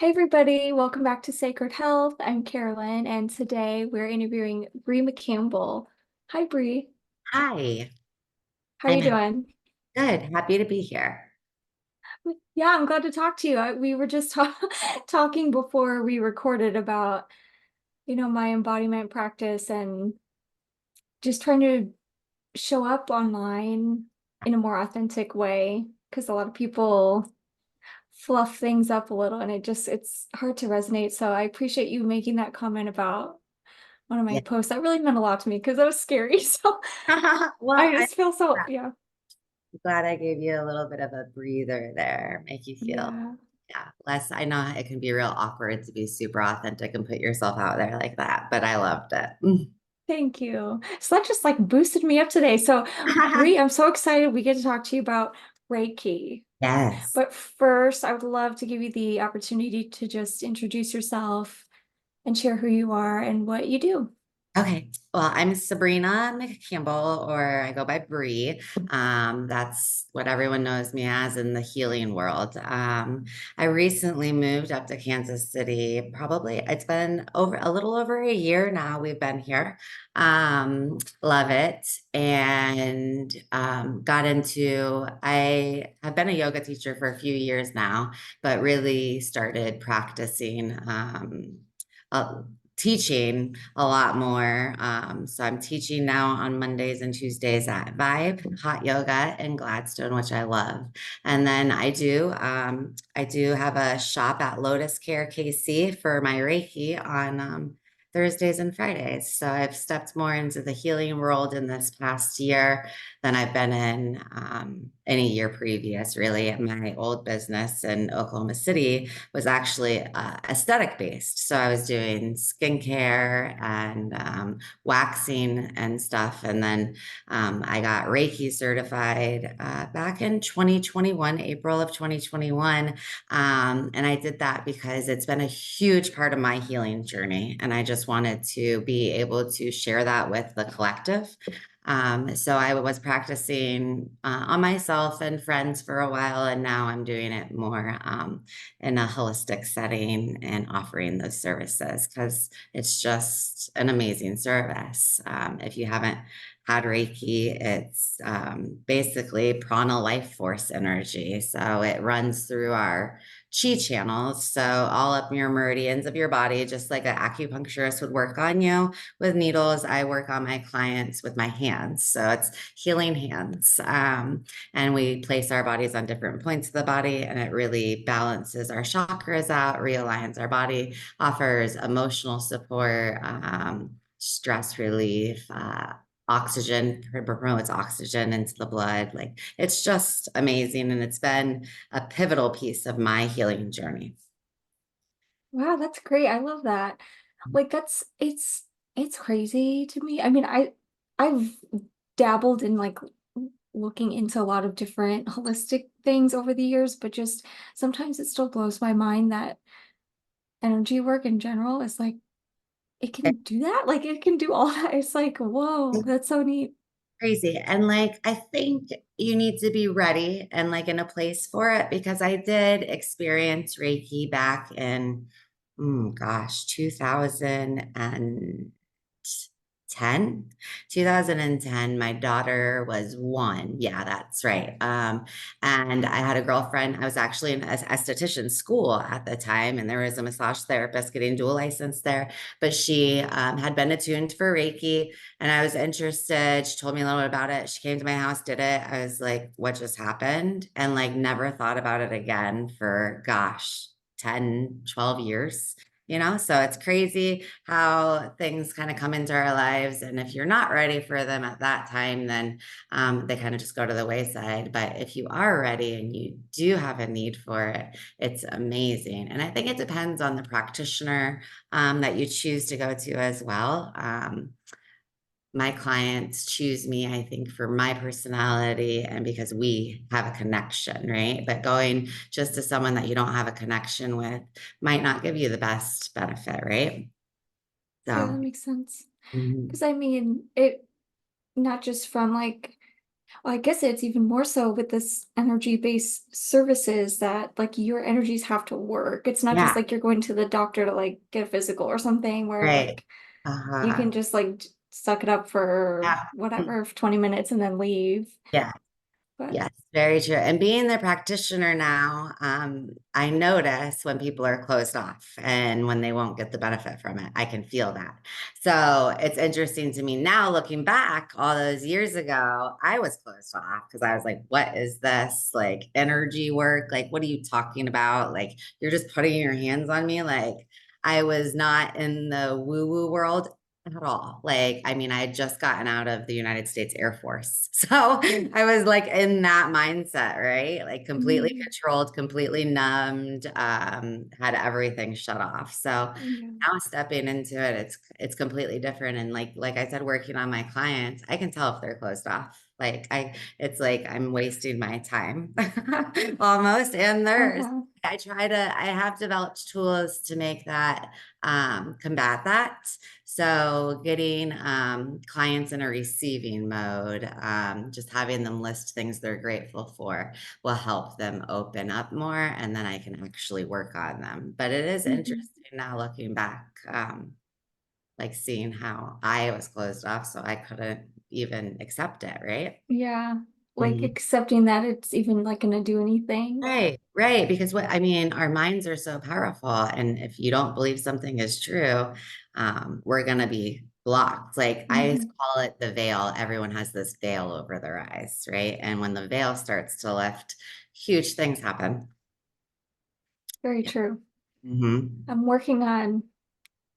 Hey everybody, welcome back to Sacred Health. I'm Carolyn, and today we're interviewing Bri McCampbell. Hi Bri, Hi, how are you I'm doing? good. Happy to be here. Yeah, I'm glad to talk to you. We were just talking before we recorded about, my embodiment practice and just trying to show up online in a more authentic way because a lot of people fluff things up a little and it's hard to resonate. So I appreciate you making that comment about one of my Yeah. posts. That really meant a lot to me because that was scary. So Well, I I'm just feel so, yeah, glad I gave you a little bit of a breather there, make you feel, yeah. yeah, less. I know it can be real awkward to be super authentic and put yourself out there like that, but I loved it. Thank you. So that just like boosted me up today. So, Bree, I'm so excited we get to talk to you about Reiki. Yes. But first, I would love to give you the opportunity to just introduce yourself and share who you are and what you do. Okay. Well, I'm Sabrina McCampbell, or I go by Bri. That's what everyone knows me as in the healing world. I recently moved up to Kansas City. Probably it's been over a little over a year now. We've been here. Love it. And got into, I have been a yoga teacher for a few years now, but really started practicing uh, teaching a lot more. So I'm teaching now on Mondays and Tuesdays at Vibe, Hot Yoga, and Gladstone, which I love. And then I do have a shop at Lotus Care KC for my Reiki on Thursdays and Fridays. So I've stepped more into the healing world in this past year than I've been in any year previous, really. My old business in Oklahoma City was actually aesthetic based. So I was doing skincare and waxing and stuff. And then I got Reiki certified back in 2021, April of 2021. And I did that because it's been a huge part of my healing journey. And I just wanted to be able to share that with the collective. So I was practicing on myself and friends for a while, and now I'm doing it more in a holistic setting and offering those services because it's just an amazing service. If you haven't had Reiki, it's basically prana life force energy. So it runs through our chi channels. So all up your meridians of your body, just like an acupuncturist would work on you with needles. I work on my clients with my hands. So it's healing hands. And we place our bodies on different points of the body, and it really balances our chakras out, realigns our body, offers emotional support, stress relief, oxygen, promotes oxygen into the blood. Like it's just amazing. And it's been a pivotal piece of my healing journey. Wow, that's great. I love that. Like it's crazy to me. I mean, I've dabbled in like looking into a lot of different holistic things over the years, but just sometimes it still blows my mind that energy work in general is like it can do that. Like it can do all that. It's like, whoa, that's so neat. Crazy. And like, I think you need to be ready and like in a place for it because I did experience Reiki back in, gosh, 2010. My daughter was 1. Yeah, that's right. And I had a girlfriend. I was actually in an esthetician school at the time, and there was a massage therapist getting dual license there. But she had been attuned for Reiki, and I was interested. She told me a little bit about it. She came to my house, did it. I was like, what just happened? And like never thought about it again for gosh, 10, 12 years. So it's crazy how things kind of come into our lives. And if you're not ready for them at that time, then they kind of just go to the wayside. But if you are ready and you do have a need for it, it's amazing. And I think it depends on the practitioner that you choose to go to as well. My clients choose me, I think, for my personality and because we have a connection, right? But going just to someone that you don't have a connection with might not give you the best benefit, right? Yeah, that So, makes sense. mhm. Because I mean, it not just from like Well, I guess it's even more so with this energy-based services that like your energies have to work. It's not just Yeah, like you're going to the doctor to like get a physical or something where right. like you Uh-huh. can just like suck it up for Yeah. whatever, 20 minutes and then leave. Yeah. But Yes, very true. And being the practitioner now, I notice when people are closed off and when they won't get the benefit from it. I can feel that. So it's interesting to me now looking back all those years ago, I was closed off because I was like, what is this? Like energy work? Like, what are you talking about? Like, you're just putting your hands on me. Like, I was not in the woo-woo world at all. Like, I mean, I had just gotten out of the United States Air Force. So I was like in that mindset, right? Like completely mhm, controlled, completely numbed, had everything shut off. So yeah. now stepping into it, it's completely different. And like I said, working on my clients, I can tell if they're closed off. It's like I'm wasting my time almost and theirs. Uh-huh. I have developed tools to make that, combat that. So getting clients in a receiving mode, just having them list things they're grateful for will help them open up more, and then I can actually work on them. But it is Mhm. interesting now looking back, like seeing how I was closed off, so I couldn't even accept it, right? Yeah. Like Mhm. accepting that it's even like gonna do anything. Right, right. Because what I mean, our minds are so powerful. And if you don't believe something is true, we're gonna be blocked. Like I Mhm. call it the veil. Everyone has this veil over their eyes, right? And when the veil starts to lift, huge things happen. Very Yeah. true. Hmm. I'm working on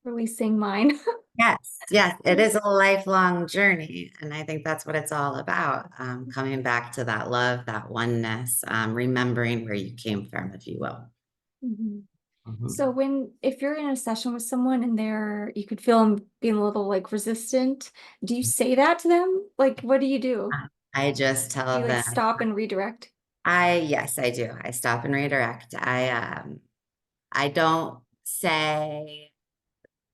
releasing mine. Yes, yes, it is a lifelong journey. And I think that's what it's all about. Coming back to that love, that oneness, remembering where you came from, if you will. Mhm. So Mhm. if you're in a session with someone and you could feel them being a little like resistant, do you say that to them? Like, what do you do? I just Do you tell like them, stop and redirect? yes, I do. I stop and redirect. I don't say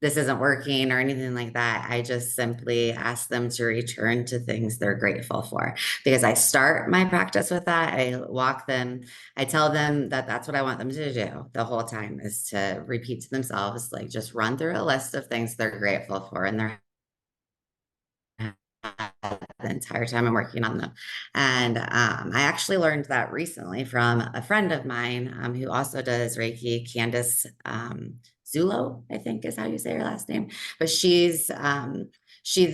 this isn't working or anything like that. I just simply ask them to return to things they're grateful for because I start my practice with that. I tell them that that's what I want them to do the whole time is to repeat to themselves, like just run through a list of things they're grateful for in their the entire time I'm working on them. And I actually learned that recently from a friend of mine who also does Reiki, Candace Zulo, I think is how you say her last name. But she's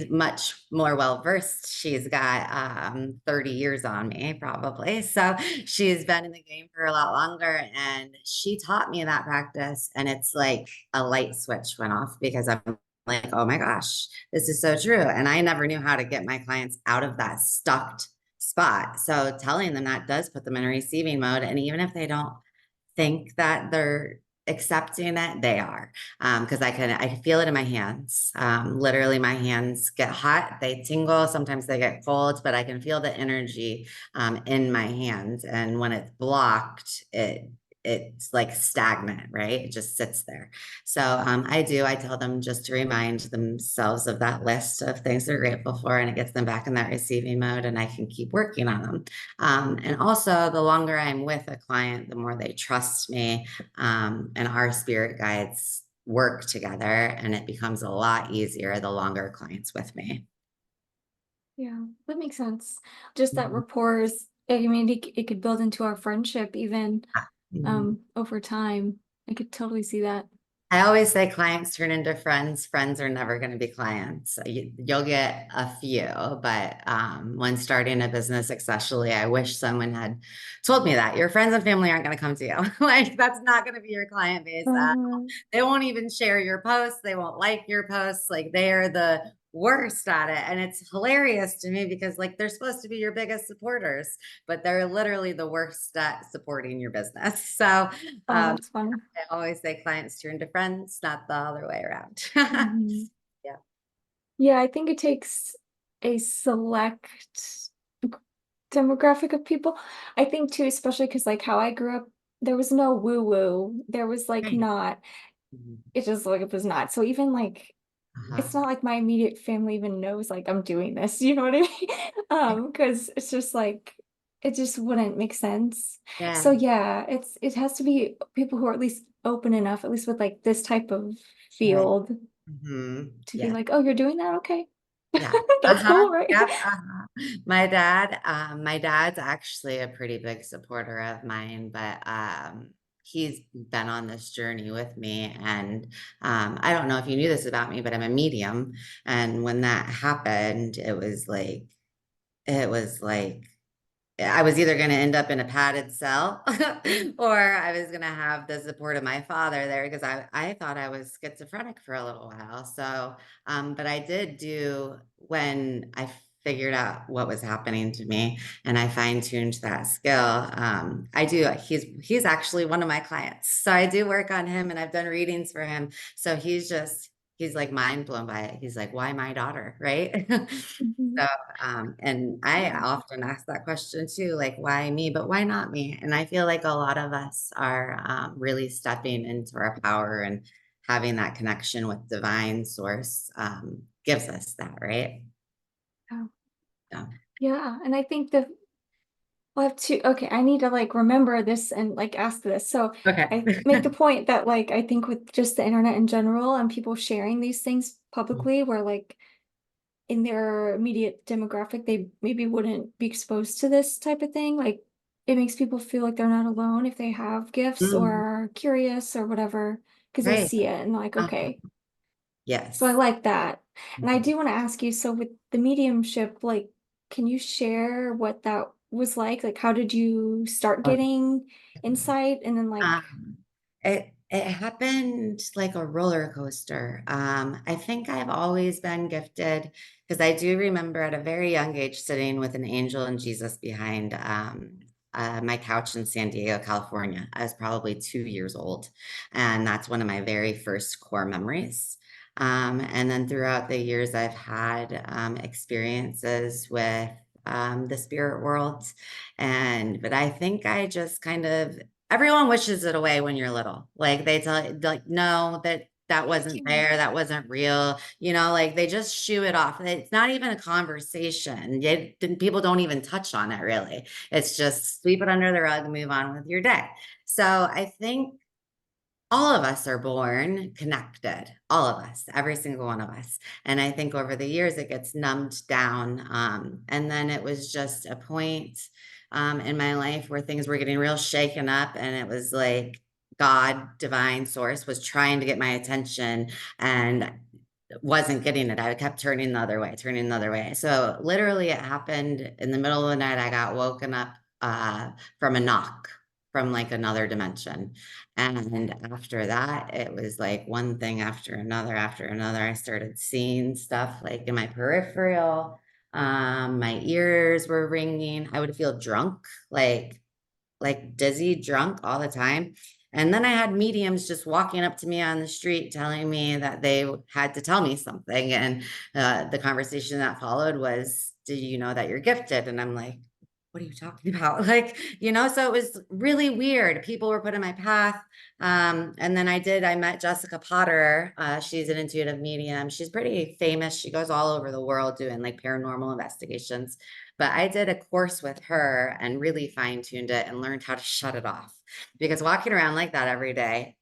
much more well versed. She's got 30 years on me, probably. So she's been in the game for a lot longer. And she taught me that practice. And it's like a light switch went off because I'm like, oh my gosh, this is so true. And I never knew how to get my clients out of that stuck spot. So telling them that does put them in a receiving mode. And even if they don't think that they're accepting it, they are. Because I feel it in my hands. Literally my hands get hot, they tingle, sometimes they get cold, but I can feel the energy in my hands. And when it's blocked, it's like stagnant, right? It just sits there. So I tell them just to remind themselves of that list of things they're grateful for, and it gets them back in that receiving mode, and I can keep working on them. And also, the longer I'm with a client, the more they trust me, and our spirit guides work together, and it becomes a lot easier the longer clients with me. Yeah, that makes sense. Just that Mhm. rapport is, I mean, it could build into our friendship even Mhm. over time. I could totally see that. I always say clients turn into friends. Friends are never going to be clients. You'll get a few, but when starting a business, especially, I wish someone had told me that your friends and family aren't going to come to you. Like that's not going to be your client base. Uh-huh. They won't even share your posts. They won't like your posts. Like they are the worst at it. And it's hilarious to me because like they're supposed to be your biggest supporters, but they're literally the worst at supporting your business. So Oh, um, that's funny. I always say clients turn to friends, not the other way around. Mhm. Yeah. Yeah, I think it takes a select demographic of people. I think too, especially because like how I grew up, there was no woo woo. There was like Right. not, Mhm. it just like it was not. So even like Uh-huh. it's not like my immediate family even knows like I'm doing this, you know what I mean? Because it's just like it just wouldn't make sense. So Yeah. yeah, it has to be people who are at least open enough, at least with like this type of Right. field, to be Yes. like, oh, you're doing that? Okay. Yeah. That's Uh-huh. cool, right? Yep. Uh-huh. My dad's actually a pretty big supporter of mine, but he's been on this journey with me. And I don't know if you knew this about me, but I'm a medium. And when that happened, it was like I was either going to end up in a padded cell or I was going to have the support of my father there because I thought I was schizophrenic for a little while. So, but I did do when I figured out what was happening to me and I fine-tuned that skill. He's actually one of my clients. So I do work on him and I've done readings for him. So he's like mind blown by it. He's like, why my daughter? Right. Mhm. So and I Yeah. often ask that question too, like, why me? But why not me? And I feel like a lot of us are really stepping into our power and having that connection with divine source gives us that, right? Yeah. Yeah. Yeah. And I think the I'll have to, okay, I need to like remember this and like ask this. So Okay. I make the point that like I think with just the internet in general and people sharing these things publicly where like in their immediate demographic they maybe wouldn't be exposed to this type of thing. Like it makes people feel like they're not alone if they have gifts or Mhm. are curious or whatever, because they Right. see it and like, Uh, okay. So I yes. like that. And I Mhm. do want to ask you, so with the mediumship, like, can you share what that was like? Like, how did you start getting insight? And then like, Um, it happened like a roller coaster. I think I've always been gifted because I do remember at a very young age sitting with an angel and Jesus behind my couch in San Diego, California. I was probably 2 years old, and that's one of my very first core memories. And then throughout the years, I've had experiences with the spirit world, but I think I just kind of everyone wishes it away when you're little. Like they tell you, like, no, that wasn't there, that wasn't real. Like they just shoo it off. It's not even a conversation. People don't even touch on it really. It's just sweep it under the rug and move on with your day. So I think all of us are born connected, all of us, every single one of us. And I think over the years it gets numbed down. And then it was just a point in my life where things were getting real shaken up. And it was like God, divine source, was trying to get my attention and wasn't getting it. I kept turning the other way, turning the other way. So literally it happened in the middle of the night. I got woken up from a knock from like another dimension. And after that, it was like one thing after another, after another. I started seeing stuff like in my peripheral. My ears were ringing. I would feel drunk, like dizzy, drunk all the time. And then I had mediums just walking up to me on the street telling me that they had to tell me something. And the conversation that followed was, do you know that you're gifted? And I'm like, what are you talking about? So it was really weird. People were put in my path. And then I met Jessica Potter. She's an intuitive medium. She's pretty famous. She goes all over the world doing like paranormal investigations. But I did a course with her and really fine tuned it and learned how to shut it off because walking around like that every day,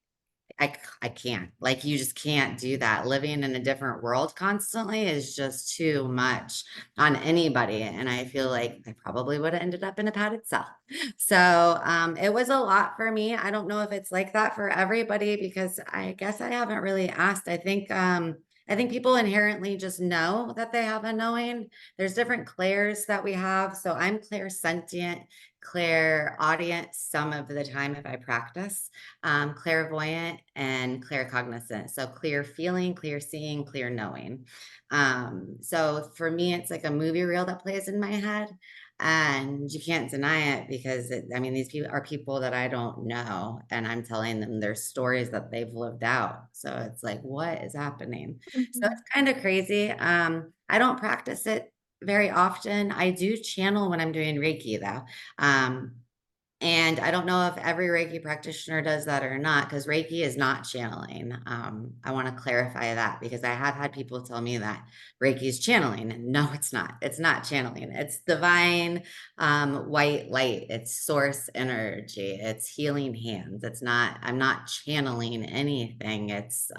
I can't. Like you just can't do that. Living in a different world constantly is just too much on anybody. And I feel like I probably would have ended up in a padded cell. So it was a lot for me. I don't know if it's like that for everybody because I guess I haven't really asked. I think people inherently just know that they have a knowing. There's different clairs that we have. So I'm clairsentient, clairaudient some of the time if I practice, clairvoyant and claircognizant. So clear feeling, clear seeing, clear knowing. So for me, it's like a movie reel that plays in my head. And you can't deny it because these people are people that I don't know, and I'm telling them their stories that they've lived out. So it's like, what is happening? So mhm. it's kind of crazy. I don't practice it very often. I do channel when I'm doing Reiki though. Um, And I don't know if every Reiki practitioner does that or not, because Reiki is not channeling. I want to clarify that because I have had people tell me that Reiki is channeling, and no, it's not. It's not channeling. It's divine white light. It's source energy. It's healing hands. It's not. I'm not channeling anything. It's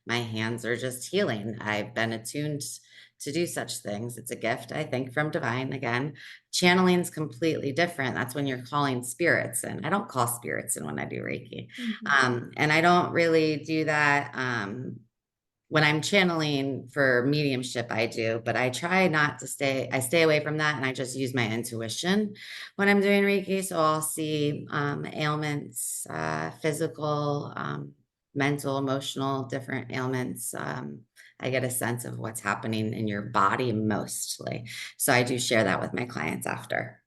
my hands are just healing. I've been attuned to do such things. It's a gift, I think, from divine again. Channeling is completely different. That's when you're calling spirits in. I don't call spirits in when I do Reiki. Mhm. And I don't really do that when I'm channeling for mediumship, I do, but I try not to I stay away from that and I just use my intuition when I'm doing Reiki. So I'll see ailments, physical, mental, emotional, different ailments. I get a sense of what's happening in your body mostly. So I do share that with my clients after.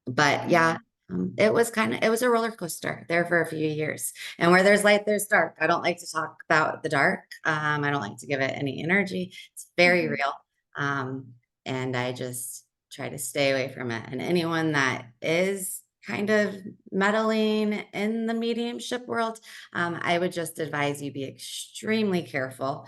But yeah, Yeah. it was a roller coaster there for a few years. And where there's light, there's dark. I don't like to talk about the dark. I don't like to give it any energy. It's very Mhm. real. Um, and I just try to stay away from it. And anyone that is kind of meddling in the mediumship world, I would just advise you be extremely careful,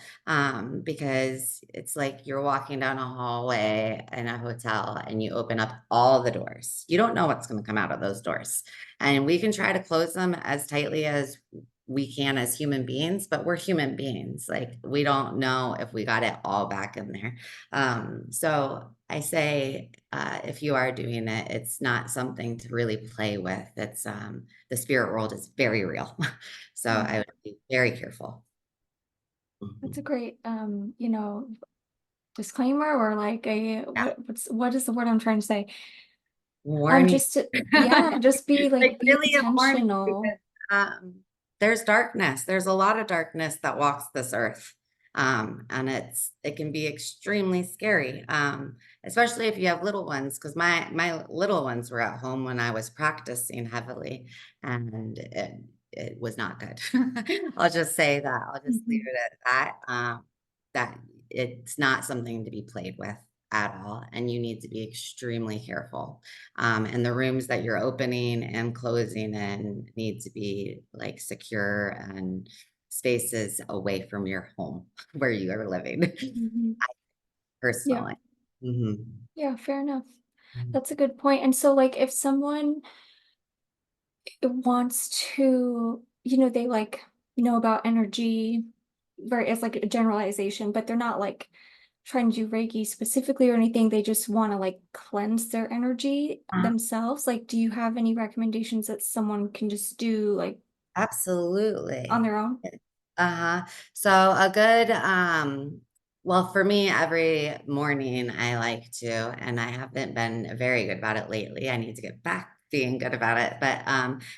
because it's like you're walking down a hallway in a hotel and you open up all the doors. You don't know what's going to come out of those doors. And we can try to close them as tightly as we can as human beings, but we're human beings. Like we don't know if we got it all back in there. So I say, if you are doing it, it's not something to really play with. It's the spirit world is very real. So I Yeah. would be very careful. That's a Mhm. great, disclaimer, or like a, what is the word I'm trying to say? Warning. Just to, yeah, just Like be really a warning because intentional. um, there's darkness. There's a lot of darkness that walks this earth. And it can be extremely scary. Especially if you have little ones, because my little ones were at home when I was practicing heavily and it was not good. I'll just say that. I'll just leave Mhm. it at that. That it's not something to be played with at all, and you need to be extremely careful. And the rooms that you're opening and closing in need to be like secure and spaces away from your home where you are living Mhm. Yeah. personally. Mhm. Yeah, fair enough. That's a good point. And so like if someone wants to, they like know about energy, very as like a generalization, but they're not like trying to do Reiki specifically or anything. They just want to like cleanse their energy Uh, themselves. Like, do you have any recommendations that someone can just do like on Absolutely. their own? Uh-huh. So a good well, for me every morning I like to, and I haven't been very good about it lately. I need to get back being good about it, but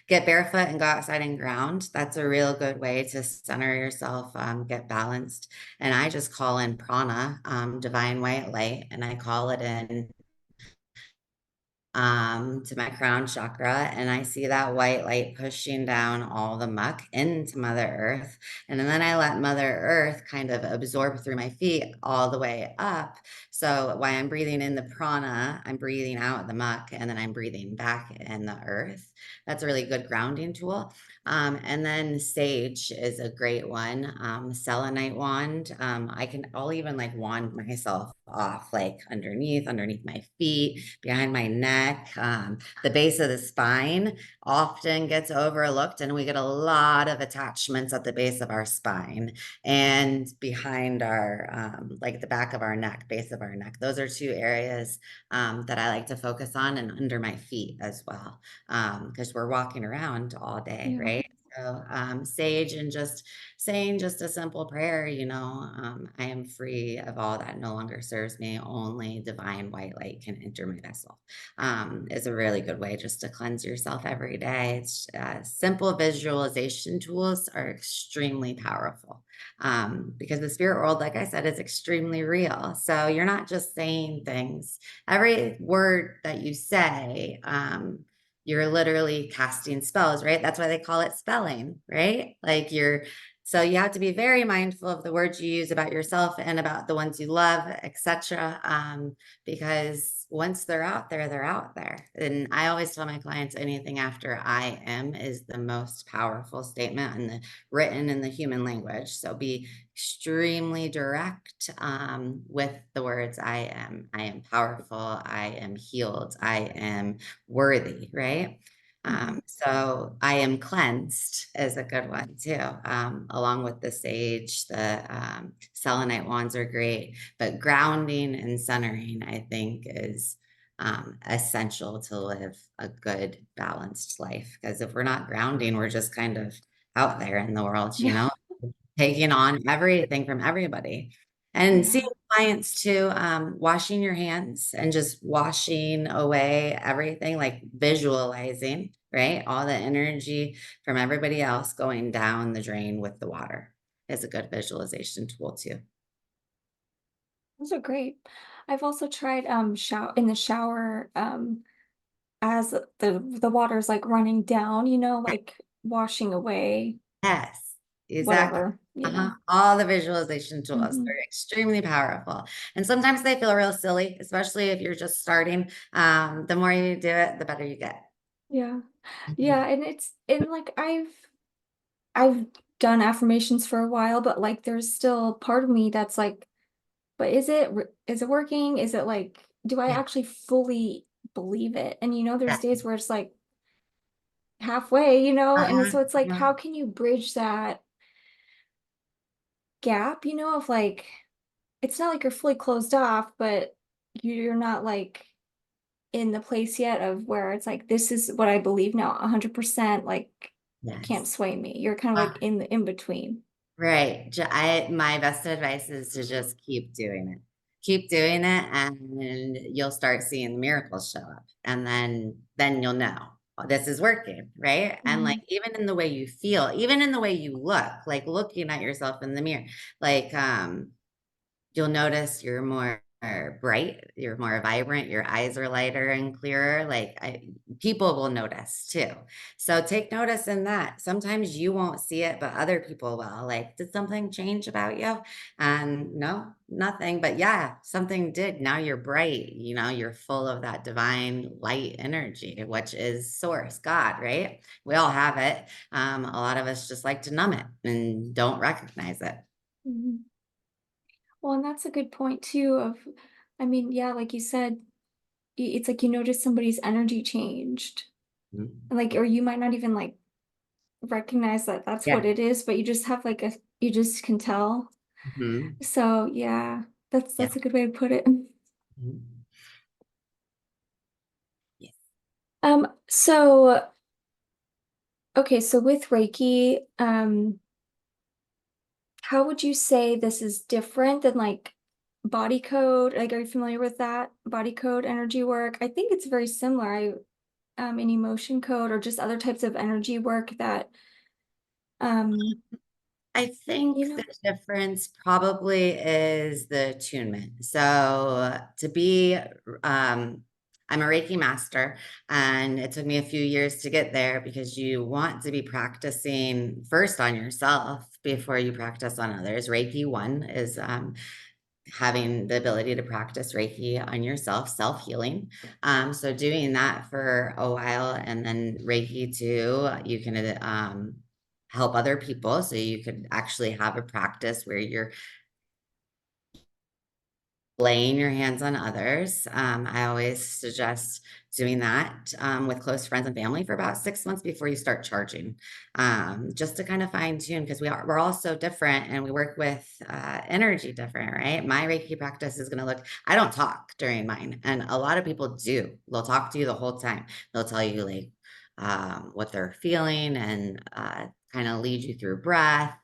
get barefoot and go outside and ground. That's a real good way to center yourself, get balanced. And I just call in prana, divine white light, and I call it in to my crown chakra, and I see that white light pushing down all the muck into Mother Earth. And then I let Mother Earth kind of absorb through my feet all the way up. So while I'm breathing in the prana, I'm breathing out the muck, and then I'm breathing back in the earth. That's a really good grounding tool. And then sage is a great one. Selenite wand. I'll even like wand myself off, like underneath my feet, behind my neck. The base of the spine often gets overlooked, and we get a lot of attachments at the base of our spine and behind our, like the back of our neck, base of our neck. Those are two areas that I like to focus on, and under my feet as well, because we're walking around all day, Yeah. right? So, sage and just saying just a simple prayer, I am free of all that no longer serves me. Only divine white light can enter my vessel. Is a really good way just to cleanse yourself every day. It's simple visualization tools are extremely powerful, because the spirit world, like I said, is extremely real. So you're not just saying things. Every word that you say, you're literally casting spells, right? That's why they call it spelling, right? Like So you have to be very mindful of the words you use about yourself and about the ones you love, etc. Because once they're out there, they're out there. And I always tell my clients anything after I am is the most powerful statement in the written in the human language. So be extremely direct with the words I am. I am powerful. I am healed. I am worthy, right? Mhm. So I am cleansed is a good one too. Along with the sage, the selenite wands are great, but grounding and centering, I think, is essential to live a good, balanced life. Because if we're not grounding, we're just kind of out there in the world, Yeah. taking on everything from everybody. And seeing Yeah. clients too, washing your hands and just washing away everything, like visualizing, right? All the energy from everybody else going down the drain with the water is a good visualization tool too. Those are great. I've also tried shower in the shower as the water's like running down, like washing away Yes, exactly. whatever. Yeah. All the visualization tools, Hmm. they're extremely powerful. And sometimes they feel real silly, especially if you're just starting. The more you do it, the better you get. Yeah. Mhm. Yeah, and like I've done affirmations for a while, but like there's still part of me that's like, but is it working? Is it like, do I Yeah. actually fully believe it? And Yeah. there's days where it's like halfway, and Uh-huh. so it's like, Uh-huh. how can you bridge that gap, of like, it's not like you're fully closed off, but you're not like in the place yet of where it's like, this is what I believe now, 100%, like can't Yes. sway me. You're kind of like in the in between. Right. My best advice is to just keep doing it. Keep doing it and you'll start seeing the miracles show up. And then you'll know, "Oh, this is working, right? And like Mhm. even in the way you feel, even in the way you look, like looking at yourself in the mirror, like you'll notice you're more bright, you're more vibrant, your eyes are lighter and clearer. People will notice too. So take notice in that. Sometimes you won't see it, but other people will. Like, did something change about you? And no, nothing. But yeah, something did. Now you're bright. You're full of that divine light energy, which is source, God, right? We all have it. A lot of us just like to numb it and don't recognize it. Mhm. Well, and that's a good point too of, I mean, yeah, like you said, it's like you notice somebody's energy changed. Mhm. And like, or you might not even like recognize that that's what Yeah. it is, but you just have like you just can tell. Mhm. So yeah, Yeah. that's a good way to put it. Mhm. Yes. So okay, so with Reiki, how would you say this is different than like body code? Like, are you familiar with that body code energy work? I think it's very similar. In emotion code or just other types of energy work that, um, I you think know, the difference probably is the attunement. So to be, I'm a Reiki master, and it took me a few years to get there because you want to be practicing first on yourself before you practice on others. Reiki 1 is having the ability to practice Reiki on yourself, self-healing. So doing that for a while, and then Reiki 2, you can help other people. So you could actually have a practice where you're laying your hands on others. I always suggest doing that with close friends and family for about 6 months before you start charging, just to kind of fine tune because we're all so different and we work with energy different, right? My Reiki practice is going to look. I don't talk during mine, and a lot of people do. They'll talk to you the whole time. They'll tell you like what they're feeling and kind of lead you through breath.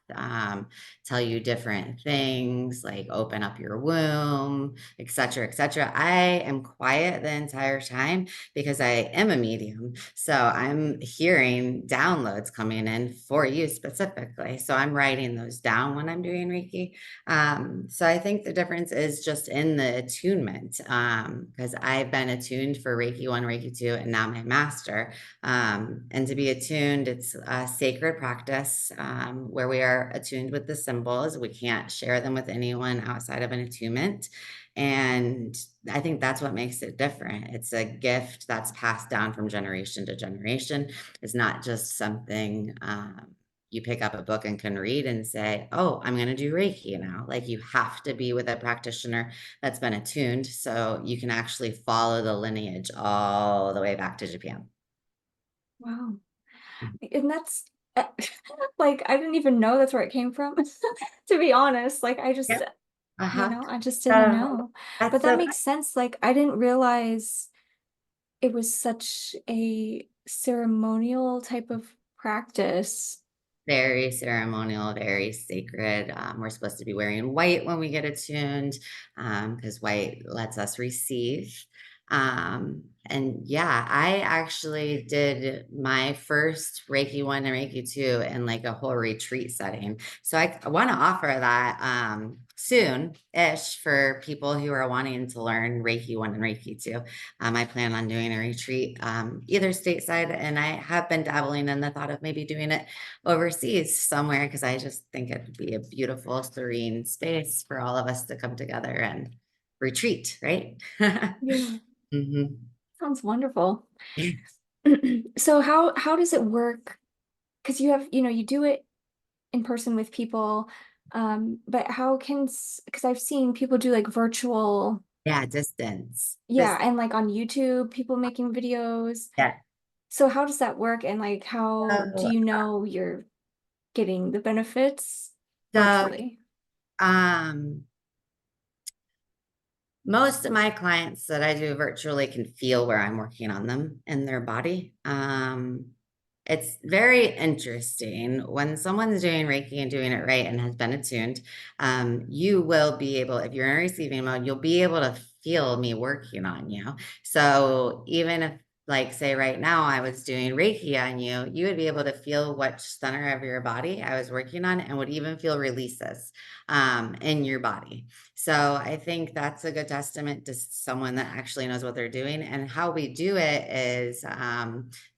Tell you different things like open up your womb, etc., etc. I am quiet the entire time because I am a medium. So I'm hearing downloads coming in for you specifically. So I'm writing those down when I'm doing Reiki. So I think the difference is just in the attunement, because I've been attuned for Reiki 1, Reiki 2, and now my master. And to be attuned, it's a sacred practice where we are are attuned with the symbols. We can't share them with anyone outside of an attunement. And I think that's what makes it different. It's a gift that's passed down from generation to generation. It's not just something you pick up a book and can read and say, oh, I'm going to do Reiki now. Like you have to be with a practitioner that's been attuned so you can actually follow the lineage all the way back to Japan. Wow. And that's like I didn't even know that's where it came from. To be honest, like I just, Yep. Uh-huh. I just didn't So know. But that's that so makes sense. Like I didn't realize it was such a ceremonial type of practice. very ceremonial, very sacred. We're supposed to be wearing white when we get attuned, because white lets us receive. And yeah, I actually did my first Reiki 1 and Reiki 2 in like a whole retreat setting. So I want to offer that soon-ish for people who are wanting to learn Reiki 1 and Reiki 2. I plan on doing a retreat either stateside, and I have been dabbling in the thought of maybe doing it overseas somewhere because I just think it'd be a beautiful, serene space for all of us to come together and retreat, right? Yeah, Mhm. sounds wonderful. So how does it work? Because you have, you do it in person with people, but how can, because I've seen people do like virtual, Yeah, distance. yeah, This, and like on YouTube, people making videos. yeah. So how does that work? And like, how do So, you know you're getting the benefits so, virtually? um, most of my clients that I do virtually can feel where I'm working on them in their body. It's very interesting when someone's doing Reiki and doing it right and has been attuned. You will be able, if you're in receiving mode, you'll be able to feel me working on you. So even if, like, say right now I was doing Reiki on you, you would be able to feel which center of your body I was working on and would even feel releases in your body. So I think that's a good testament to someone that actually knows what they're doing. And how we do it is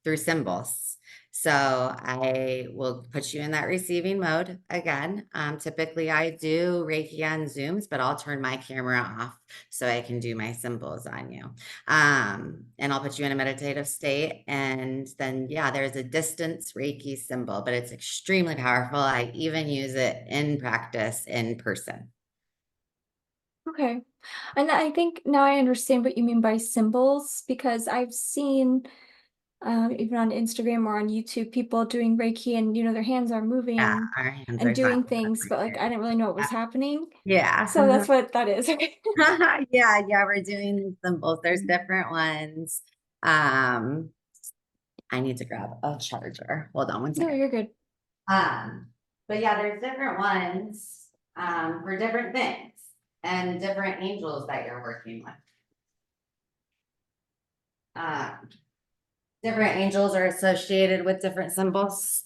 through symbols. So I will put you in that receiving mode again. Typically I do Reiki on Zooms, but I'll turn my camera off so I can do my symbols on you. And I'll put you in a meditative state. And then, yeah, there's a distance Reiki symbol, but it's extremely powerful. I even use it in practice in person. Okay. And I think now I understand what you mean by symbols because I've seen even on Instagram or on YouTube people doing Reiki and their hands are Yeah, moving our hands and are doing talking things, but like I didn't really know what was happening. Yeah. So that's what that is. Okay. Yeah, yeah, we're doing these symbols. There's different ones. Um, I need to grab a charger. Hold on one No, second. you're good. Um, but yeah, there's different ones for different things and different angels that you're working with. Um, different angels are associated with different symbols,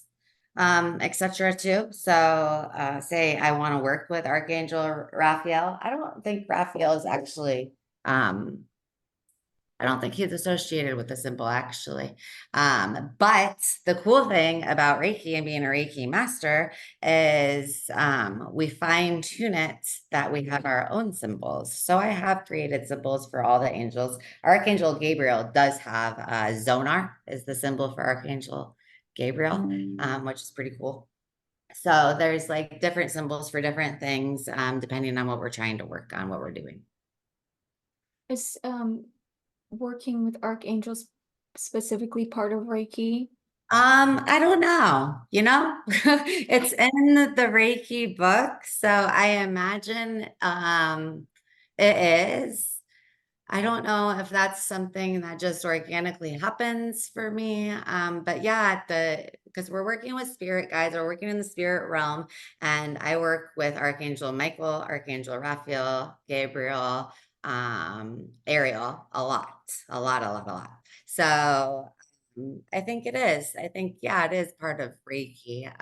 etc. too. So say I want to work with Archangel Raphael. I don't think Raphael is actually um I don't think he's associated with the symbol actually. But the cool thing about Reiki and being a Reiki master is we fine tune it that we have our own symbols. So I have created symbols for all the angels. Archangel Gabriel does have Zonar is the symbol for Archangel Gabriel, which is pretty cool. So there's like different symbols for different things, depending on what we're trying to work on, what we're doing. Is working with archangels specifically part of Reiki? I don't know, it's in the Reiki book, so I imagine it is. I don't know if that's something that just organically happens for me. But yeah, because we're working with spirit guides, we're working in the spirit realm, and I work with Archangel Michael, Archangel Raphael, Gabriel, Ariel a lot, a lot, a lot, a lot. So I think it is. I think, yeah, it is part of Reiki.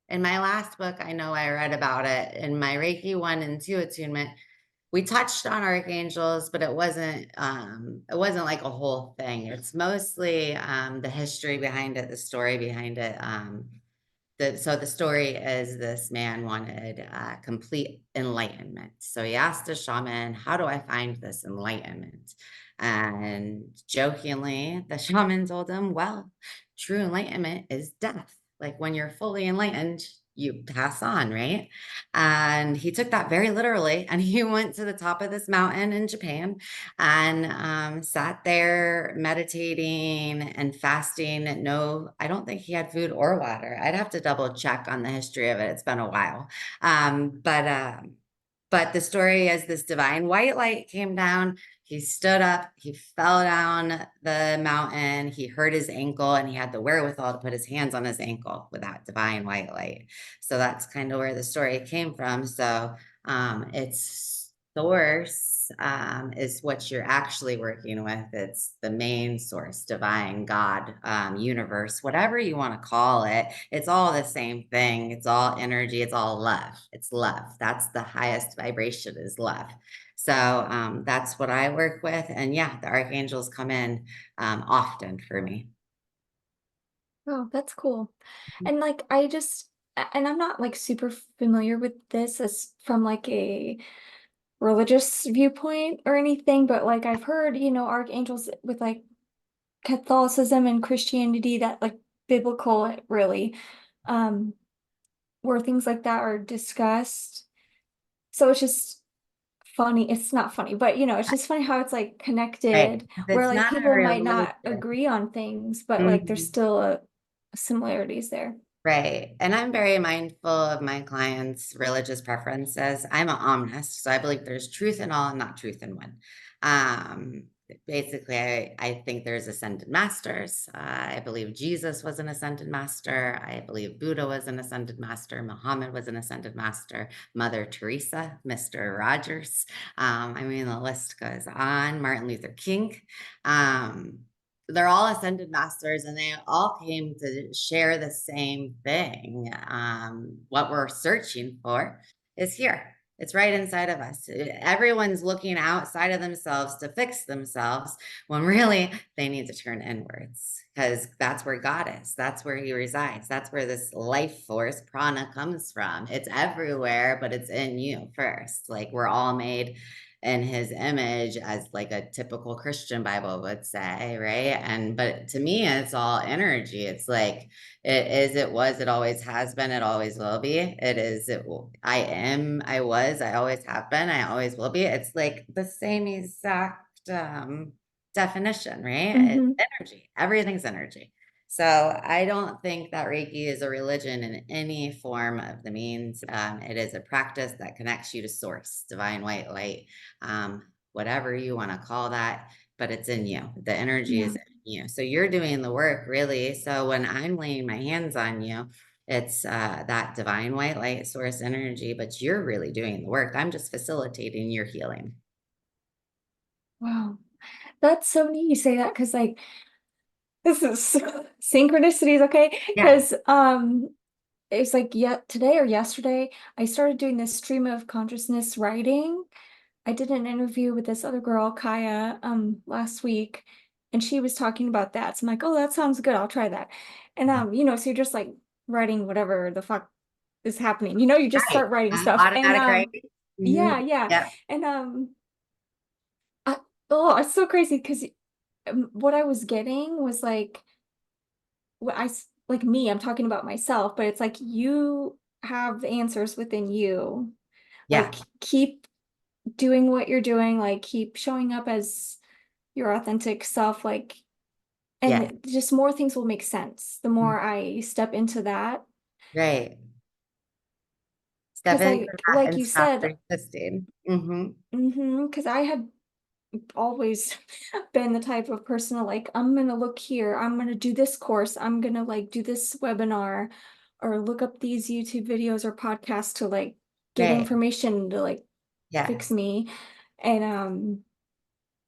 In my last book, I know I read about it in my Reiki 1 and 2 attunement. We touched on archangels, but it wasn't like a whole thing. It's mostly the history behind it, the story behind it. so the story is this man wanted complete enlightenment. So he asked a shaman, how do I find this enlightenment? And jokingly, the shaman told him, well, true enlightenment is death. Like when you're fully enlightened, you pass on, right? And he took that very literally. And he went to the top of this mountain in Japan and sat there meditating and fasting. No, I don't think he had food or water. I'd have to double check on the history of it. It's been a while. But the story is this divine white light came down. He stood up, he fell down the mountain, he hurt his ankle, and he had the wherewithal to put his hands on his ankle with that divine white light. So that's kind of where the story came from. So its source is what you're actually working with. It's the main source, divine, God, universe, whatever you want to call it. It's all the same thing. It's all energy. It's all love. It's love. That's the highest vibration is love. So that's what I work with. And yeah, the archangels come in often for me. Oh, that's cool. And like and I'm not like super familiar with this as from like a religious viewpoint or anything, but like I've heard, archangels with like Catholicism and Christianity, that like biblical really, um, where things like that are discussed. So it's just funny. It's not funny, but it's just funny how it's like Right. connected, where It's like not a people might not religion. agree on things, but like there's Mhm. still similarities there. Right. And I'm very mindful of my clients' religious preferences. I'm an omnist, so I believe there's truth in all and not truth in one. Um, Basically, I think there's ascended masters. I believe Jesus was an ascended master. I believe Buddha was an ascended master. Muhammad was an ascended master. Mother Teresa, Mr. Rogers. I mean, the list goes on. Martin Luther King. Um, they're all ascended masters and they all came to share the same thing. What we're searching for is here. It's right inside of us. Everyone's looking outside of themselves to fix themselves when really they need to turn inwards because that's where God is. That's where he resides. That's where this life force prana comes from. It's everywhere, but it's in you first. Like we're all made in his image as like a typical Christian Bible would say, right? And but to me, it's all energy. It's like it is, it was, it always has been, it always will be. It is, I am, I was, I always have been, I always will be. It's like the same exact definition, right? It's Hmm. energy. Everything's energy. So I don't think that Reiki is a religion in any form of the means. It is a practice that connects you to source, divine white light, whatever you want to call that, but it's in you. The energy is Yeah. in you. So you're doing the work really. So when I'm laying my hands on you, it's that divine white light source energy, but you're really doing the work. I'm just facilitating your healing. Wow. That's so neat you say that because like this is synchronicities, okay? Yeah. Because it's like today or yesterday, I started doing this stream of consciousness writing. I did an interview with this other girl, Kaya, last week, and she was talking about that. So I'm like, oh, that sounds good. I'll try that. And so you're just like writing whatever the fuck is happening. You just Right. start writing stuff. And Automatic writing. yeah, Mhm. yeah. Yep. And I, oh, it's so crazy because what I was getting was like like me, I'm talking about myself, but it's like you have the answers within you. Yeah. Like keep doing what you're doing, like keep showing up as your authentic self, like, Yes. and just more things will make sense the Mhm. more I step into that. Right. Step Because into that like and you stop said, resisting. Hmm. because I had always been the type of person to like, I'm gonna look here, I'm gonna do this course, I'm gonna like do this webinar or look up these YouTube videos or podcasts to like get Right. information to like fix Yes. me. And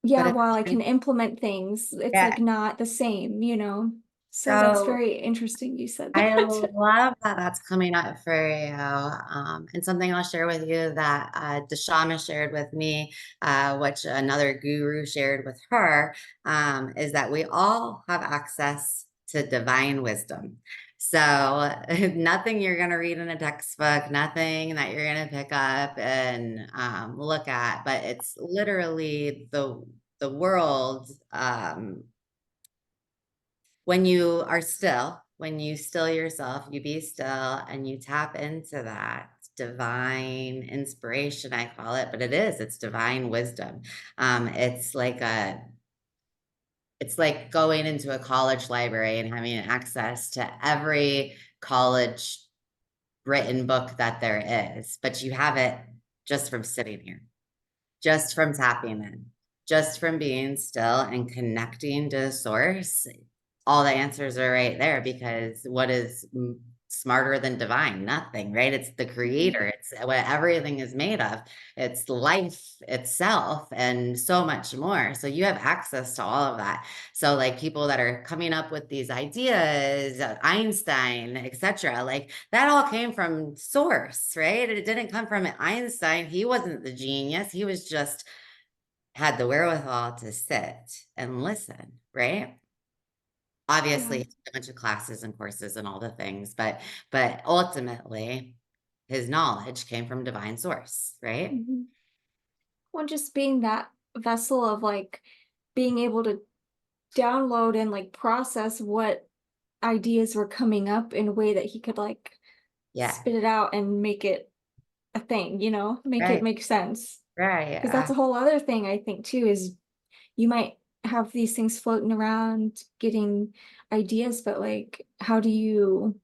But yeah, it's while I can implement things, it's yeah. like not the same. So that's So very interesting you said I that. love that that's coming up for you. And something I'll share with you that Dashama shared with me, which another guru shared with her, is that we all have access to divine wisdom. So nothing you're going to read in a textbook, nothing that you're going to pick up and look at, but it's literally the world. When you are still, when you still yourself, you be still and you tap into that divine inspiration, I call it, but it's divine wisdom. It's like it's like going into a college library and having access to every college written book that there is, but you have it just from sitting here, just from tapping in, just from being still and connecting to source. All the answers are right there because what is smarter than divine? Nothing, right? It's the creator. It's what everything is made of. It's life itself and so much more. So you have access to all of that. So like people that are coming up with these ideas, Einstein, etc., like that all came from source, right? It didn't come from Einstein. He wasn't the genius. He was just had the wherewithal to sit and listen, right? Yeah. Obviously, a bunch of classes and courses and all the things, but ultimately, his knowledge came from divine source, right? Mhm. Well, just being that vessel of like being able to download and like process what ideas were coming up in a way that he could like Yeah, spit it out and make it a thing, make it right, make sense. right. Because that's a whole other thing I think too is you might have these things floating around getting ideas, but like how do you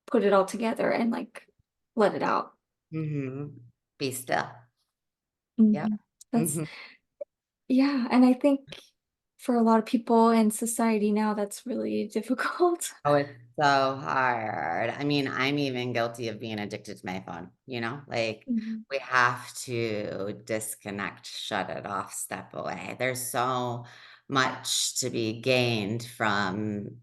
put it all together and like let it out? Be still. Yeah. Mhm. That's hmm Yeah, and I think for a lot of people in society now that's really difficult. Oh, it's so hard. I mean, I'm even guilty of being addicted to my phone, like Mhm. we have to disconnect, shut it off, step away. There's so much to be gained from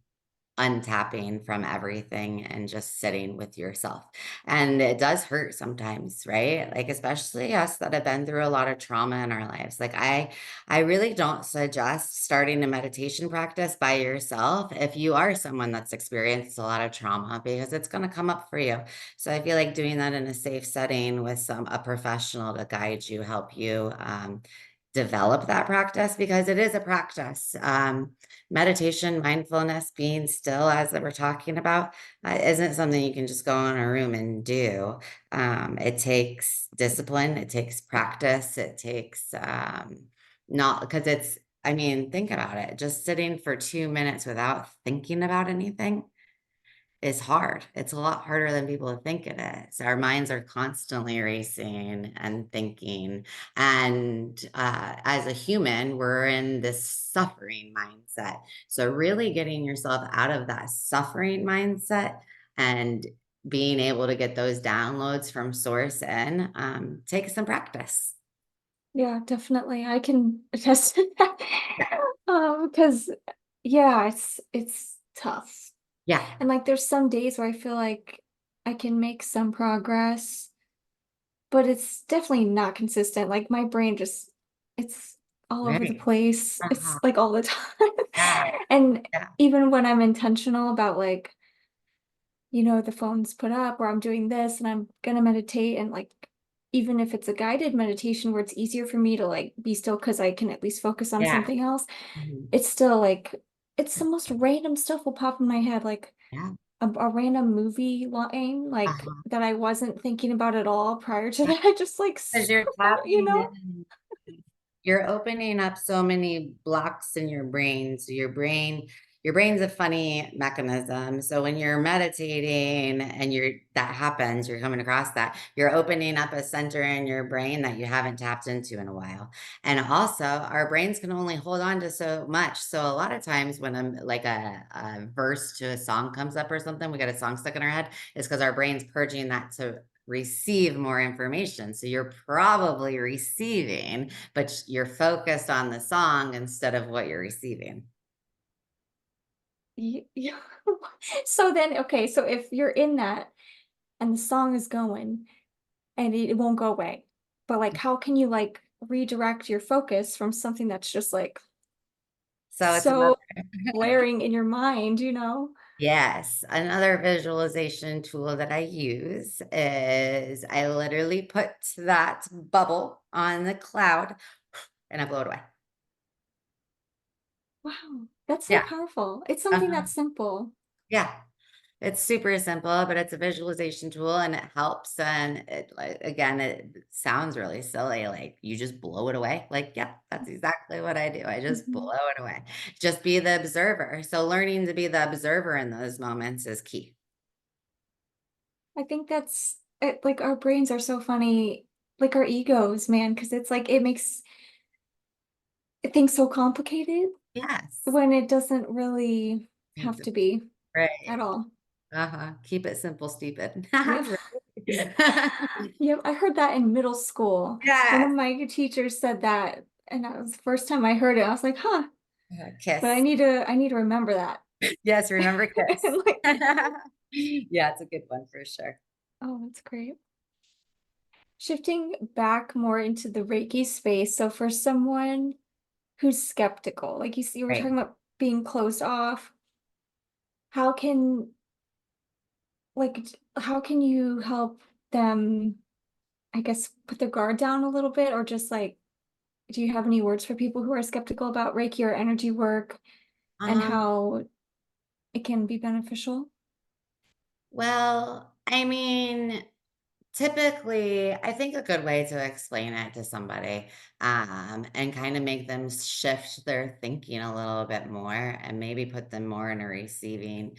untapping from everything and just sitting with yourself. And it does hurt sometimes, right? Like especially us that have been through a lot of trauma in our lives. Like I really don't suggest starting a meditation practice by yourself if you are someone that's experienced a lot of trauma because it's going to come up for you. So I feel like doing that in a safe setting with a professional to guide you, help you develop that practice because it is a practice. Meditation, mindfulness, being still, as that we're talking about, isn't something you can just go in a room and do. It takes discipline, it takes practice, it takes not because I mean, think about it. Just sitting for 2 minutes without thinking about anything is hard. It's a lot harder than people think it is. Our minds are constantly racing and thinking. And as a human, we're in this suffering mindset. So, really getting yourself out of that suffering mindset and being able to get those downloads from source in takes some practice. Yeah, definitely. I can attest to that. Yeah. Because yeah, it's tough. Yeah. And like there's some days where I feel like I can make some progress, but it's definitely not consistent. Like my brain just it's all over the Right. place. It's Uh-huh. like all the time. Yeah. And Yeah. even when I'm intentional about like, the phone's put up or I'm doing this and I'm gonna meditate and like even if it's a guided meditation where it's easier for me to like be still because I can at least focus on Yeah. something else, Mhm. it's still like it's the most random stuff will pop in my head, like Yeah. a random movie line like Uh-huh. that I wasn't thinking about at all prior to that. I just like Because you're you tapping know? in. You're opening up so many blocks in your brain. So your brain's a funny mechanism. So when you're meditating and that happens, you're coming across that, you're opening up a center in your brain that you haven't tapped into in a while. And also our brains can only hold on to so much. So a lot of times when like a verse to a song comes up or something, we got a song stuck in our head, it's because our brain's purging that to receive more information. So you're probably receiving, but you're focused on the song instead of what you're receiving. Yeah. So then okay, so if you're in that and the song is going and it won't go away, but like how can you like redirect your focus from something that's just like So it's another, so blaring in your mind, you know? Yes, another visualization tool that I use is I literally put that bubble on the cloud and I blow it away. Wow, that's so Yeah. powerful. It's something Uh-huh. that's simple. Yeah. It's super simple, but it's a visualization tool and it helps. And it, like, again, it sounds really silly. Like you just blow it away. Like, yeah, that's exactly what I do. I just blow Mhm. it away. Just be the observer. So learning to be the observer in those moments is key. I think that's it, like our brains are so funny, like our egos, man, because it's like it makes things so complicated Yes. when it doesn't really have It's to be at right. all. Uh-huh. Keep it simple, stupid. Yep. Right. Yep, I heard that in middle school. One of Yes. my teachers said that, and that was the first time I heard it. I was like, huh, but Kiss. I need to remember that. Yes, remember kiss. And like, Yeah, it's a good one for sure. oh, that's great. Shifting back more into the Reiki space. So for someone who's skeptical, like you were Right. talking about being closed off, how can how can you help them, I guess, put their guard down a little bit, or just like, do you have any words for people who are skeptical about Reiki or energy work and Um, how it can be beneficial? well, I mean, typically, I think a good way to explain it to somebody, and kind of make them shift their thinking a little bit more and maybe put them more in a receiving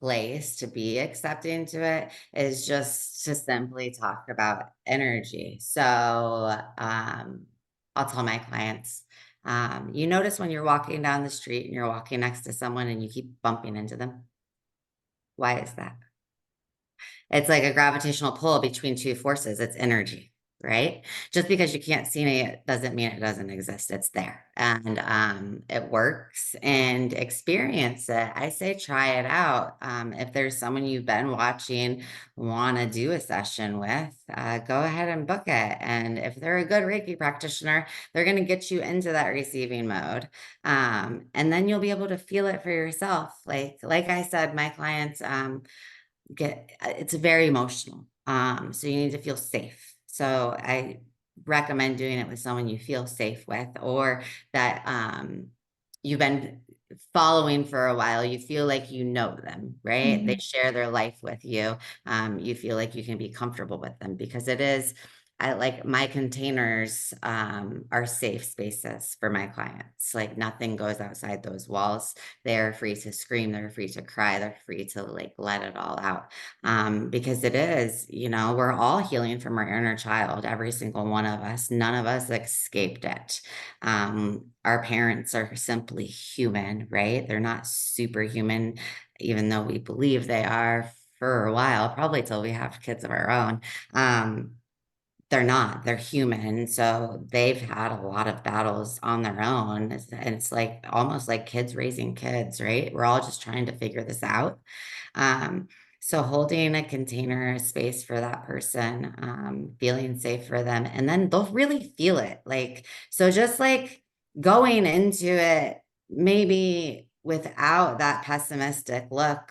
place to be accepting to it is just to simply talk about energy. So, I'll tell my clients, you notice when you're walking down the street and you're walking next to someone and you keep bumping into them. Why is that? It's like a gravitational pull between two forces. It's energy, right? Just because you can't see it doesn't mean it doesn't exist. It's there and it works and experience it. I say try it out. If there's someone you've been watching, want to do a session with, go ahead and book it. And if they're a good Reiki practitioner, they're going to get you into that receiving mode. And then you'll be able to feel it for yourself. Like I said, my clients, it's very emotional. So you need to feel safe. So I recommend doing it with someone you feel safe with or that you've been following for a while. You feel like you know them, right? They Mhm. share their life with you. You feel like you can be comfortable with them because it is I like my containers are safe spaces for my clients. Like nothing goes outside those walls. They're free to scream, they're free to cry, they're free to like let it all out. Because it is, we're all healing from our inner child, every single one of us. None of us escaped it. Our parents are simply human, right? They're not superhuman, even though we believe they are for a while, probably till we have kids of our own. They're not, they're human. So they've had a lot of battles on their own. And it's like almost like kids raising kids, right? We're all just trying to figure this out. Um, so holding a container, a space for that person, feeling safe for them, and then they'll really feel it. Like, so just like going into it, maybe without that pessimistic look,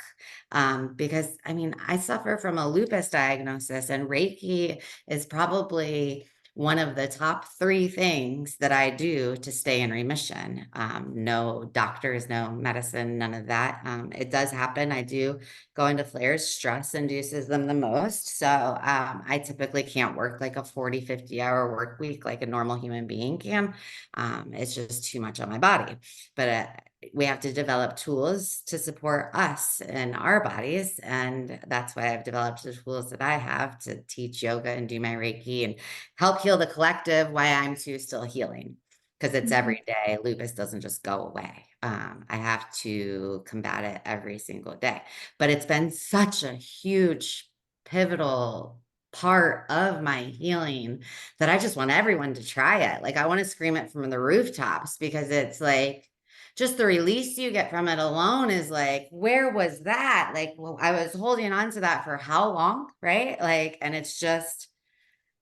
because I mean, I suffer from a lupus diagnosis, and Reiki is probably one of the top three things that I do to stay in remission. No doctors, no medicine, none of that. It does happen. I do go into flares. Stress induces them the most. So I typically can't work like a 40, 50-hour work week like a normal human being can. It's just too much on my body. But we have to develop tools to support us and our bodies. And that's why I've developed the tools that I have to teach yoga and do my Reiki and help heal the collective while I'm too still healing. Because it's Mhm. every day. Lupus doesn't just go away. I have to combat it every single day. But it's been such a huge, pivotal part of my healing that I just want everyone to try it. Like I want to scream it from the rooftops because it's like just the release you get from it alone is like, where was that? Like, well, I was holding on to that for how long, right? Like, and it's just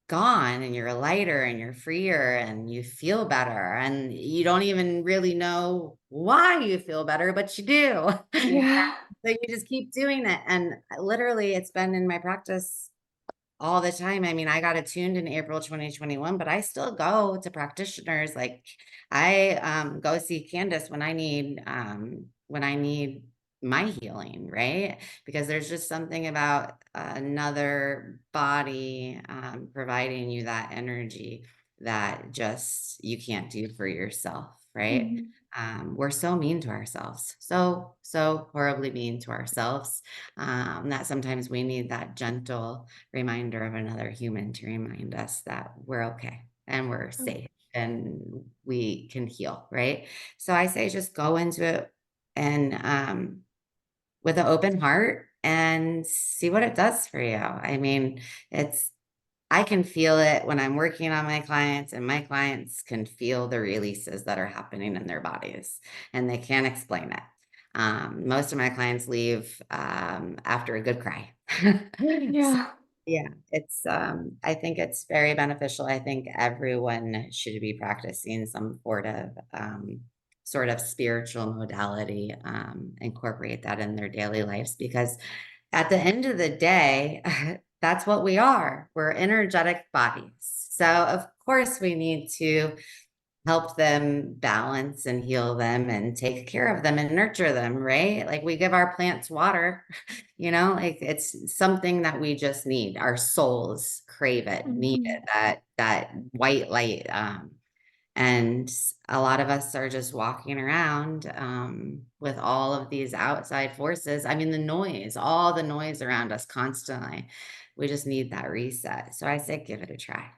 gone and you're lighter and you're freer and you feel better and you don't even really know why you feel better, but you do. Yeah. So you just keep doing it. And literally, it's been in my practice all the time. I mean, I got attuned in April 2021, but I still go to practitioners. Like I go see Candace when I need my healing, right? Because there's just something about another body providing you that energy that just you can't do for yourself, right? Mhm. We're so mean to ourselves, so horribly mean to ourselves, that sometimes we need that gentle reminder of another human to remind us that we're okay and we're Oh, safe and we can heal, right? So I say just go into it and with an open heart and see what it does for you. I mean, it's I can feel it when I'm working on my clients, and my clients can feel the releases that are happening in their bodies, and they can't explain it. Most of my clients leave after a good cry. So, yeah. yeah, I think it's very beneficial. I think everyone should be practicing some sort of spiritual modality, incorporate that in their daily lives because at the end of the day, that's what we are. We're energetic bodies. So, of course, we need to help them balance and heal them and take care of them and nurture them, right? Like we give our plants water, like it's something that we just need. Our souls crave it, need Mhm. it, that white light. And a lot of us are just walking around with all of these outside forces. I mean, all the noise around us constantly. We just need that reset. So I say, give it a try.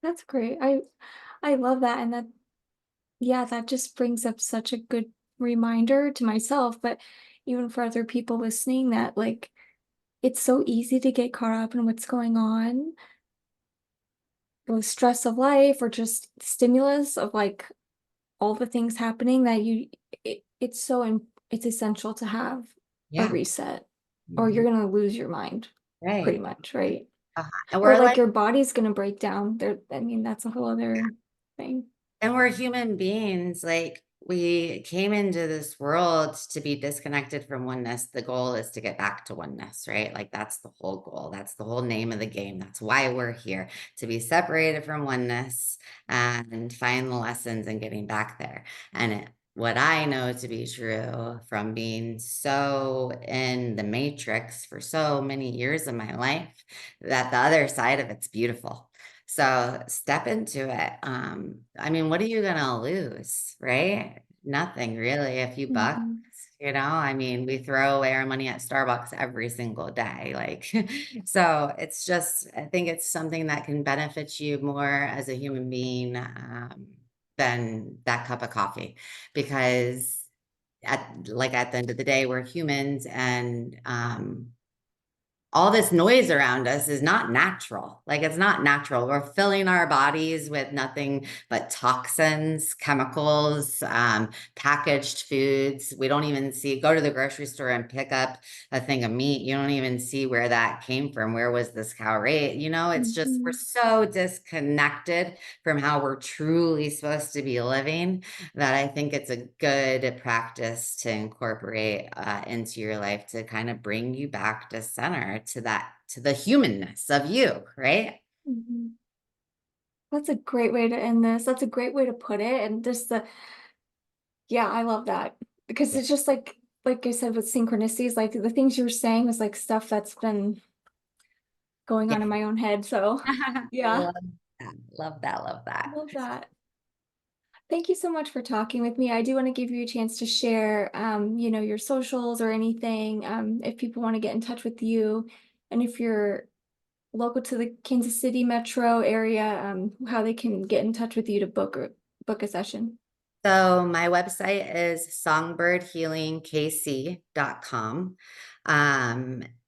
That's great. I love that, and that yeah, that just brings up such a good reminder to myself, but even for other people listening that like it's so easy to get caught up in what's going on, the stress of life or just stimulus of like all the things happening that it's so it's essential to have a Yeah. reset or you're Mhm. going to lose your mind pretty Right. much, right? And Or we're like like, your body's going to break down. There I mean that's a whole other thing. and we're human beings. Like we came into this world to be disconnected from oneness. The goal is to get back to oneness, right? Like that's the whole goal. That's the whole name of the game. That's why we're here to be separated from oneness and find the lessons and getting back there. What I know to be true from being so in the matrix for so many years of my life, that the other side of it's beautiful. So step into it. I mean, what are you gonna lose, right? Nothing really. A few bucks, Mhm. I mean, we throw away our money at Starbucks every single day. Like, so it's just, I think it's something that can benefit you more as a human being, than that cup of coffee. Because at the end of the day, we're humans and all this noise around us is not natural. Like it's not natural. We're filling our bodies with nothing but toxins, chemicals, packaged foods. We don't even go to the grocery store and pick up a thing of meat. You don't even see where that came from. Where was this cow raised? It's just, we're Mhm. so disconnected from how we're truly supposed to be living that I think it's a good practice to incorporate into your life to kind of bring you back to center, to the humanness of you, right? Mhm. That's a great way to end this. That's a great way to put it. And just yeah, I love that because Yeah. it's just like I said with synchronicities, like the things you were saying was like stuff that's been going Yeah. on in my own head. So yeah, Love that. Love that. Love that. love that. Thank you so much for talking with me. I do want to give you a chance to share, your socials or anything, if people want to get in touch with you, and if you're local to the Kansas City metro area, how they can get in touch with you to book a session. So my website is songbirdhealingkc.com.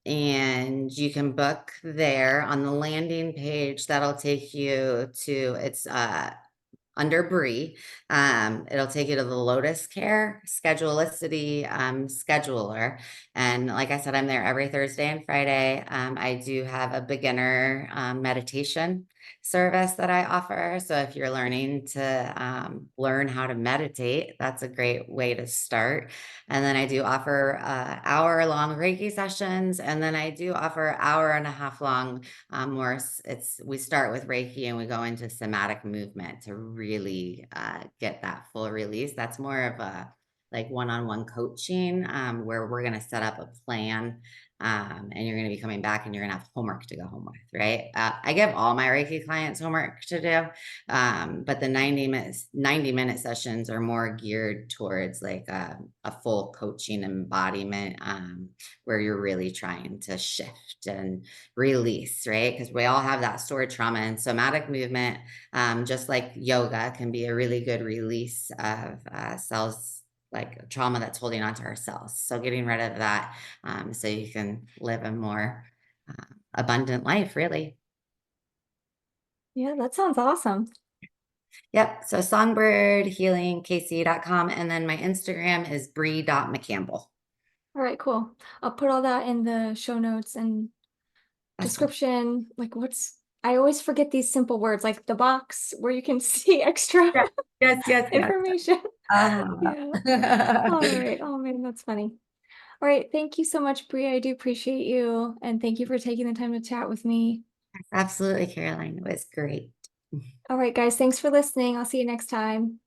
And you can book there on the landing page. That'll take you to it's under Bri. It'll take you to the Lotus Care Schedulicity scheduler. And like I said, I'm there every Thursday and Friday. I do have a beginner meditation service that I offer. So if you're learning to learn how to meditate, that's a great way to start. And then I do offer hour-long Reiki sessions, and then I do offer hour and a half long more. We start with Reiki and we go into somatic movement to really get that full release. That's more of a like one-on-one coaching where we're going to set up a plan, and you're going to be coming back and you're going to have homework to go home with, right? I give all my Reiki clients homework to do, but the 90-minute sessions are more geared towards like a full coaching embodiment, where you're really trying to shift and release, right? Because we all have that stored trauma, and somatic movement, just like yoga, can be a really good release of cells, like trauma that's holding onto our cells. So getting rid of that, so you can live a more abundant life, really. Yeah, that sounds awesome. Yep. So songbirdhealingkc.com. And then my Instagram is bri.mccampbell. All right, cool. I'll put all that in the show notes and Awesome. description. Like I always forget these simple words, like the box where you can see extra Yes, yes, yes, yes. information. Uh-huh. Yeah. All right. Oh man, that's funny. All right. Thank you so much, Bri. I do appreciate you. And thank you for taking the time to chat with me. Absolutely, Caroline. It was great. All right, guys. Thanks for listening. I'll see you next time.